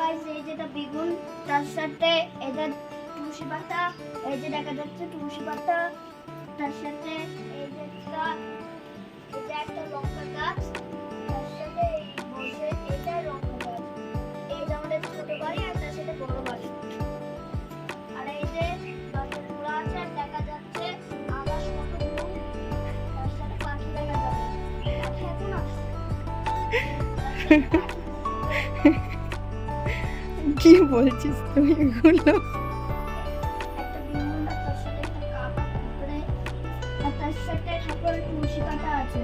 Guys, এই যেটা বেগুন, তার সাথে এটা তুলসী পাতা, এই যে দেখা যাচ্ছে তুলসী পাতা, তার সাথে এই যে এটা একটা লঙ্কা গাছ, তার সাথে এই বসে এটা লঙ্কা গাছ, এই যে আমাদের ছোট বাড়ি আর তার সাথে বড় বাড়ি। আর এই যে গাছের গোড়া আছে আর দেখা যাচ্ছে আকাশ কত ব্লু, তার সাথে পাখি দেখা যাবে। পাখি এখন আসছে। কি বলছিস তুই এগুলো? একটা বেগুন আর তার সাথে একটা কাপ উপরে, আর তার সাথে ঠাকুরের তুলসী পাতা আছে।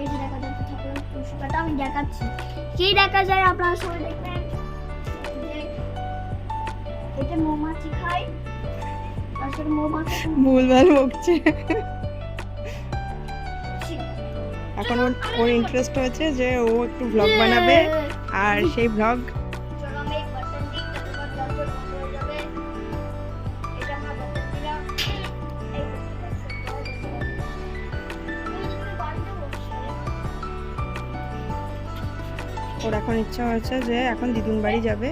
এই যে দেখা যাচ্ছে ঠাকুরের তুলসী পাতা, আমি দেখাচ্ছি কি দেখা যায় আপনারা সবাই দেখবেন। যে এটা মৌমাছি খায়, তার সাথে মৌমাছি ভুলভাল বকছে। এখন ওর ইন্টারেস্ট হয়েছে যে ও একটু ব্লগ বানাবে, আর সেই ব্লগ চলো আমি এক বাটন দিই, তারপর দরজা বন্ধ হয়ে যাবে। এটা আমরা বাটন দিলাম। এই বাটন বসে ওর এখন ইচ্ছা হয়েছে যে এখন দিদুন বাড়ি যাবে,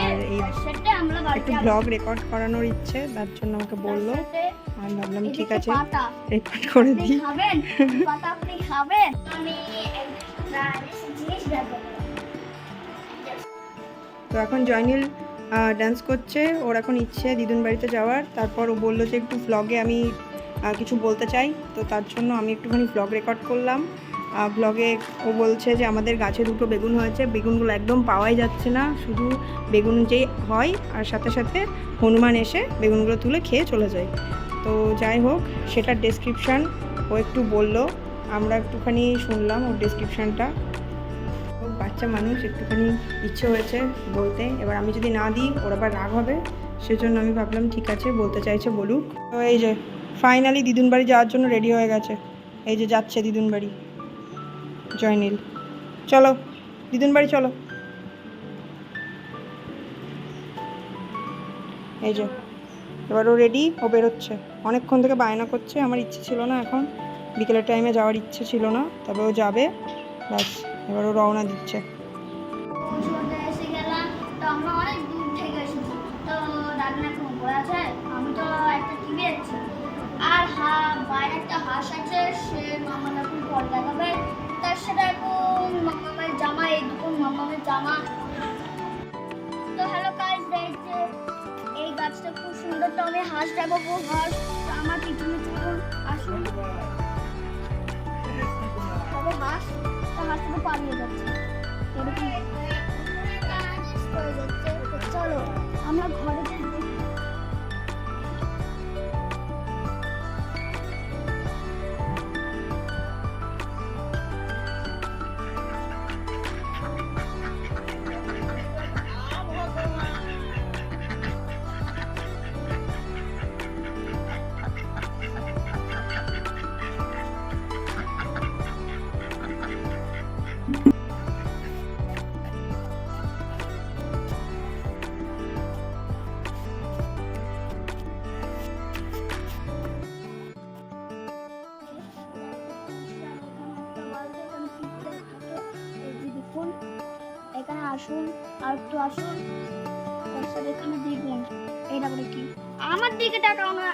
আর এই সাথে আমরা বাড়ি একটু যাব। ব্লগ রেকর্ড করানোর ইচ্ছে, তার জন্য আমাকে বললো। আমি ভাবলাম ঠিক আছে পাতা রেকর্ড করে আপনি দিই। খাবেন, পাতা আপনি খাবেন। আমি একটা জিনিস দেখাবো। তো এখন জয়নীল ডান্স করছে, ওর এখন ইচ্ছে দিদুন বাড়িতে যাওয়ার। তারপর ও বললো যে একটু ভ্লগে আমি কিছু বলতে চাই, তো তার জন্য আমি একটুখানি ভ্লগ রেকর্ড করলাম। ভ্লগে ও বলছে যে আমাদের গাছে দুটো বেগুন হয়েছে, বেগুনগুলো একদম পাওয়াই যাচ্ছে না, শুধু বেগুন যেই হয় আর সাথে সাথে হনুমান এসে বেগুনগুলো তুলে খেয়ে চলে যায়। তো যাই হোক, সেটার ডেসক্রিপশান ও একটু বললো, আমরা একটুখানি শুনলাম ওর ডেসক্রিপশানটা। বাচ্চা মানুষ, একটুখানি ইচ্ছে হয়েছে বলতে, এবার আমি যদি না দিই ওর আবার রাগ হবে, সেজন্য আমি ভাবলাম ঠিক আছে বলতে চাইছে বলুক। তো এই যে ফাইনালি দিদুন বাড়ি যাওয়ার জন্য রেডি হয়ে গেছে, এই যে যাচ্ছে দিদুন বাড়ি জয়নীল। চলো দিদুন বাড়ি চলো। এই যে এবার ও রেডি, ও বেরোচ্ছে। অনেকক্ষণ থেকে বায়না করছে, আমার ইচ্ছে ছিল না, এখন বিকেলের টাইমে যাওয়ার ইচ্ছে ছিল না, তবে ও যাবে, ব্যাস এবার ও রওনা দিচ্ছে। পৌঁছতে এসে গেলাম, তো আমরা অনেক দূর থেকে এসেছি। তো দাদা এখন উপরে আছে, আমি তো একটা টিভি দেখছি। আর বাইরে একটা হাঁস আছে, সে মামা এখন ফল দেখাবে। তার সাথে এখন মামামের জামা, এই দুটো মামামের জামা। তো হ্যালো গাইস, দেখছে এই গাছটা খুব সুন্দর। তো আমি হাঁস দেখাবো, হাঁস আমার পিছনে চলুন, আসুন। তবে হাঁস, তো হাঁসটা তো পালিয়ে যাচ্ছে, এরকম করে যাচ্ছে। তো চলো আমরা ঘরে যাই। এখানে আসুন, আর একটু আসুন, তার সাথে এখানে দেখুন এটা বলে কি আমার দিকে তাকাও না।